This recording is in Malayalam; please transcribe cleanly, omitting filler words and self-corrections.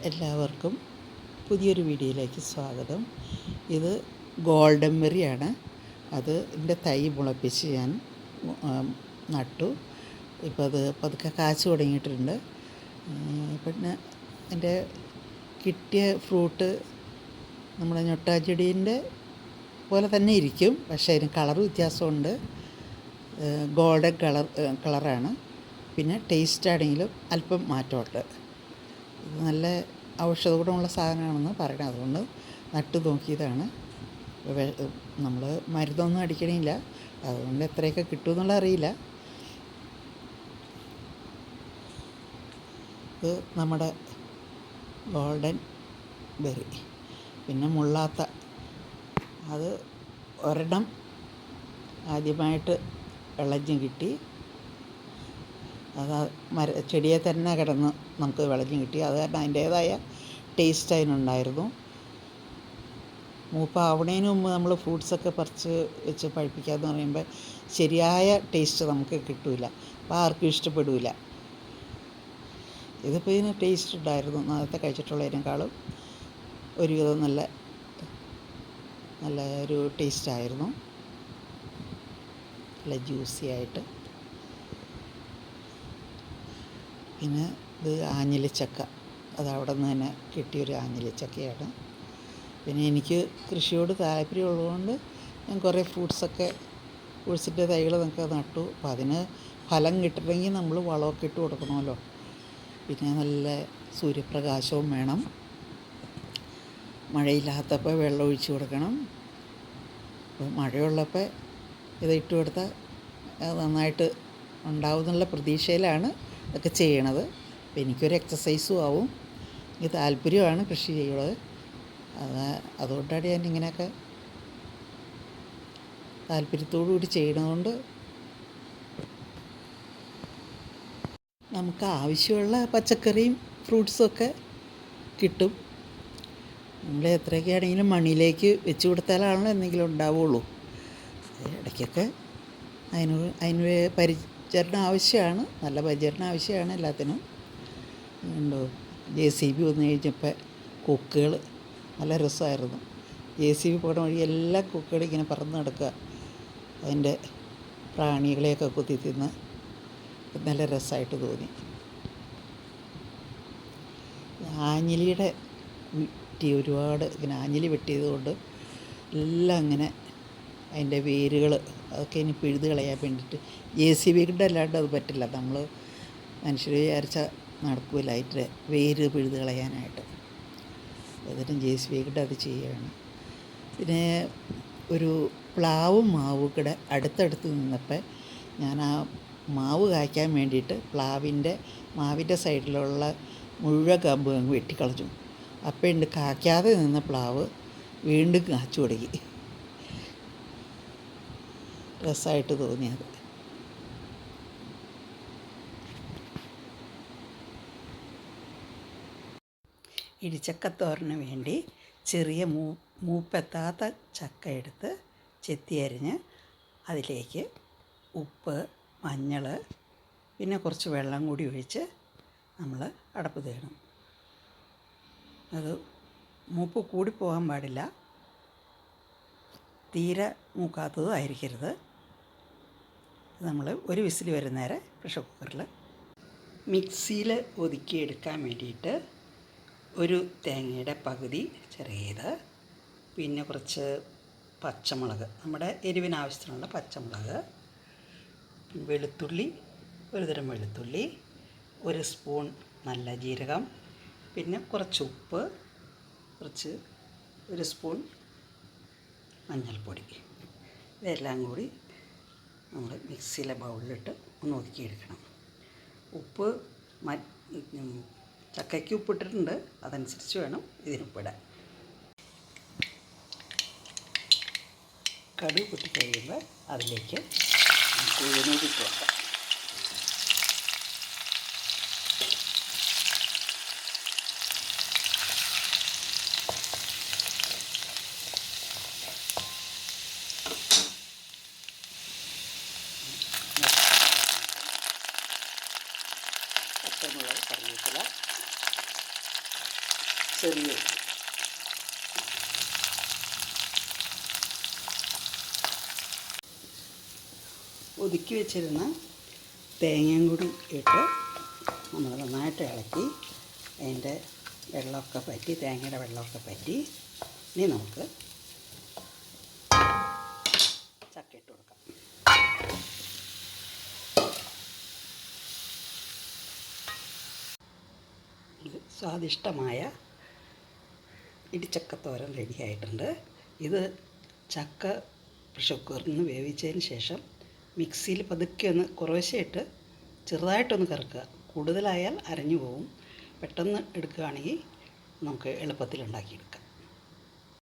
എല്ലാവർക്കും പുതിയൊരു വീഡിയോയിലേക്ക് സ്വാഗതം. ഇത് ഗോൾഡൻ ബെറിയാണ്. എൻ്റെ തൈ മുളപ്പിച്ച് ഞാൻ നട്ടു. ഇപ്പോൾ അത് പതുക്കെ കാച്ചു തുടങ്ങിയിട്ടുണ്ട്. പിന്നെ എൻ്റെ കിട്ടിയ ഫ്രൂട്ട് നമ്മുടെ ഞൊട്ടാച്ചെടീൻ്റെ പോലെ തന്നെ ഇരിക്കും, പക്ഷേ അതിന് കളർ വ്യത്യാസമുണ്ട്. ഗോൾഡൻ കളറാണ്. പിന്നെ ടേസ്റ്റ് ആണെങ്കിലും അല്പം മാറ്റമുണ്ട്. ഇത് നല്ല ഔഷധ ഗുണമുള്ള സാധനമാണെന്ന് പറയണം, അതുകൊണ്ട് നട്ടു നോക്കിയതാണ്. നമ്മൾ മരുന്നൊന്നും അടിക്കണില്ല, അതുകൊണ്ട് എത്രയൊക്കെ കിട്ടുമെന്നുള്ള അറിയില്ല. ഇത് നമ്മുടെ ഗോൾഡൻ ബെറി. പിന്നെ മുള്ളാത്ത അത് ഒരെണ്ണം ആദ്യമായിട്ട് വിളഞ്ഞ് കിട്ടി. അത് ചെടിയെ തന്നെ കിടന്ന് നമുക്ക് വിളഞ്ഞ് കിട്ടി. അത് കാരണം അതിൻ്റേതായ ടേസ്റ്റ് അതിനുണ്ടായിരുന്നു. മൂപ്പാവണേന് മുമ്പ് നമ്മൾ ഫ്രൂട്ട്സൊക്കെ പറിച്ച് വെച്ച് പഴുപ്പിക്കാമെന്ന് പറയുമ്പോൾ ശരിയായ ടേസ്റ്റ് നമുക്ക് കിട്ടില്ല, അപ്പോൾ ആർക്കും ഇഷ്ടപ്പെടില്ല. ഇതിപ്പോൾ ഇതിന് ടേസ്റ്റ് ഉണ്ടായിരുന്നു, നേരത്തെ കഴിച്ചിട്ടുള്ളതിനേക്കാളും ഒരുവിധം നല്ല ഒരു ടേസ്റ്റായിരുന്നു, നല്ല ജ്യൂസി ആയിട്ട്. പിന്നെ ഇത് ആഞ്ഞിലിച്ചക്ക, അത് അവിടെ നിന്ന് തന്നെ കിട്ടിയൊരു ആഞ്ഞിലിച്ചക്കയാണ്. പിന്നെ എനിക്ക് കൃഷിയോട് താല്പര്യമുള്ളതുകൊണ്ട് ഞാൻ കുറേ ഫ്രൂട്ട്സിൻ്റെ തൈകൾ നമുക്ക് നട്ടു. അപ്പോൾ അതിന് ഫലം കിട്ടണമെങ്കിൽ നമ്മൾ വളമൊക്കെ ഇട്ട് കൊടുക്കണമല്ലോ. പിന്നെ നല്ല സൂര്യപ്രകാശവും വേണം. മഴയില്ലാത്തപ്പോൾ വെള്ളം ഒഴിച്ച് കൊടുക്കണം. അപ്പോൾ മഴയുള്ളപ്പോൾ ഇത് ഇട്ട് കൊടുത്താൽ നന്നായിട്ട് ഉണ്ടാവും എന്നുള്ള പ്രതീക്ഷയിലാണ് ഇതൊക്കെ ചെയ്യണത്. അപ്പോൾ എനിക്കൊരു എക്സസൈസും ആവും, എനിക്ക് താല്പര്യമാണ് കൃഷി ചെയ്യുന്നത്. അതുകൊണ്ടാണ് ഞാൻ ഇങ്ങനെയൊക്കെ താല്പര്യത്തോടു കൂടി ചെയ്യണതുകൊണ്ട് നമുക്ക് ആവശ്യമുള്ള പച്ചക്കറിയും ഫ്രൂട്ട്സും ഒക്കെ കിട്ടും. നമ്മൾ എത്രയൊക്കെയാണെങ്കിലും മണ്ണിലേക്ക് വെച്ച് കൊടുത്താലാണല്ലോ എന്തെങ്കിലും ഉണ്ടാവുള്ളൂ. ഇടയ്ക്കൊക്കെ അതിന് പരിചരണം ആവശ്യമാണ്, നല്ല പരിചരണം ആവശ്യമാണ് എല്ലാത്തിനും. ഉണ്ടോ JCB വന്നു കഴിഞ്ഞപ്പോൾ കൊക്കുകൾ നല്ല രസമായിരുന്നു. JCB പോണ വഴി എല്ലാ കൊക്കുകളും ഇങ്ങനെ പറന്ന് നടക്കുക, അതിൻ്റെ പ്രാണികളെയൊക്കെ കുത്തി തിന്ന് നല്ല രസമായിട്ട് തോന്നി. ആഞ്ഞിലിയുടെ ഒരുപാട് ഇങ്ങനെ ആഞ്ഞിലി വെട്ടിയത് കൊണ്ട് എല്ലാം ഇങ്ങനെ അതിൻ്റെ വേരുകൾ അതൊക്കെ ഇനി പിഴുത് കളയാൻ വേണ്ടിയിട്ട് JCB കൊണ്ട് അല്ലാണ്ട് അത് പറ്റില്ല. നമ്മൾ മനുഷ്യർ വിചാരിച്ചാൽ നടക്കില്ല അതിൻ്റെ വേര് പിഴുത് കളയാനായിട്ട്. അതിന് JCB കൊണ്ട് അത് ചെയ്യുകയാണ്. പിന്നെ ഒരു പ്ലാവും മാവും കൂടെ അടുത്തടുത്ത് നിന്നപ്പോൾ ഞാൻ ആ മാവ് കായ്ക്കാൻ വേണ്ടിയിട്ട് മാവിൻ്റെ സൈഡിലുള്ള മുഴുവൻ കമ്പ് അങ്ങ് വെട്ടിക്കളഞ്ഞു. അപ്പോൾ ഉണ്ട് കായ്ക്കാതെ നിന്ന പ്ലാവ് വീണ്ടും കാച്ചു തുടങ്ങി. രസമായിട്ട് തോന്നിയത്. ഇടിച്ചക്കത്തോരന് വേണ്ടി ചെറിയ മൂപ്പെത്താത്ത ചക്ക എടുത്ത് ചെത്തിയരിഞ്ഞ് അതിലേക്ക് ഉപ്പ്, മഞ്ഞൾ, പിന്നെ കുറച്ച് വെള്ളം കൂടി ഒഴിച്ച് നമ്മൾ അടപ്പ് തേണം. അത് മൂപ്പ് കൂടിപ്പോകാൻ പാടില്ല, തീരെ മൂക്കാത്തതും ആയിരിക്കരുത്. നമ്മൾ ഒരു വിസിൽ വരുന്നേരെ പ്രഷർ കുക്കറിൽ മിക്സിയിൽ ഒതുക്കിയെടുക്കാൻ വേണ്ടിയിട്ട് ഒരു തേങ്ങയുടെ പകുതി ചെറിയത്, പിന്നെ കുറച്ച് പച്ചമുളക്, നമ്മുടെ എരിവിനാവശ്യത്തിനുള്ള പച്ചമുളക്, വെളുത്തുള്ളി, ഒരു തരം വെളുത്തുള്ളി, ഒരു സ്പൂൺ നല്ല ജീരകം, പിന്നെ കുറച്ച് ഉപ്പ്, ഒരു സ്പൂൺ മഞ്ഞൾപ്പൊടി. ഇതെല്ലാം കൂടി നമ്മൾ മിക്സിയിലെ ബൗളിലിട്ട് ഒന്ന് ഒതുക്കിയെടുക്കണം. ഉപ്പ് ചക്കയ്ക്ക് ഉപ്പിട്ടിട്ടുണ്ട്, അതനുസരിച്ച് വേണം ഇതിനുപ്പിടാൻ. കടുക് പൊട്ടി കഴിയുമ്പോൾ അതിലേക്ക് ഉഴുന്നിട്ട് വെക്കാം. പച്ചമുളക്, കറിവേപ്പില, ചെറിയ ഒതുക്കി വെച്ചിരുന്ന തേങ്ങയും കൂടി ഇട്ട് നമ്മൾ നന്നായിട്ട് ഇളക്കി അതിൻ്റെ വെള്ളമൊക്കെ പറ്റി തേങ്ങയുടെ വെള്ളമൊക്കെ പറ്റി ഇനി നമുക്ക് ചക്ക ഇട്ട് കൊടുക്കാം. സ്വാദിഷ്ടമായ ഇടിച്ചക്കത്തോരൻ റെഡിയായിട്ടുണ്ട്. ഇത് ചക്ക പ്രഷർ കുക്കറിൽ നിന്ന് വേവിച്ചതിന് ശേഷം മിക്സിയിൽ പതുക്കെ ഒന്ന് കുറേശ്ശെ ഇട്ട് ചെറുതായിട്ടൊന്ന് കറക്കുക. കൂടുതലായാൽ അരഞ്ഞു പോകും. പെട്ടെന്ന് എടുക്കുകയാണെങ്കിൽ നമുക്ക് എളുപ്പത്തിൽ ഉണ്ടാക്കിയെടുക്കാം.